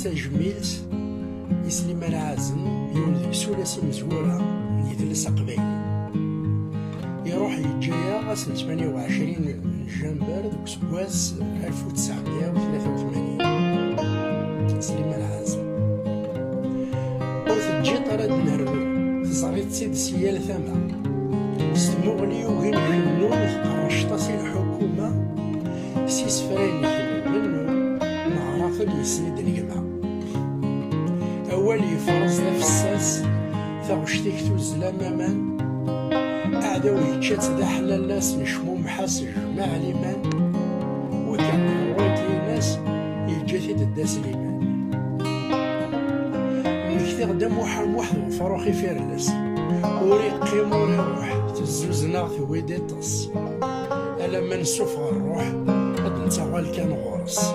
تجميلت سليمان عازم يولد بسلاسة مزورة يدلس قبيلي يروح يجيا غاس 28 جنبر دوك سكواس 1983 سليمان عازم وتجي طراد نهردو تزريت سيد سيال ثما ستمغلي وغين يخمنون تقرشطاسي الحكومة سيس فرين يخمن منو نعرف اللي يسند الجماعة أول يفرز نفساس ثغشتيك توزلا مامان أعداو يتشات ذا حلال ناس نشمو محاسج مع ليمان وكان رويتي ناس يجاتي دا سليمان مكتي غدا موحد وفروخي فيرلس وري قيم وري روح تزوزنا ثويدي طس ألا ما نسوف الروح قد نتغال كان غورس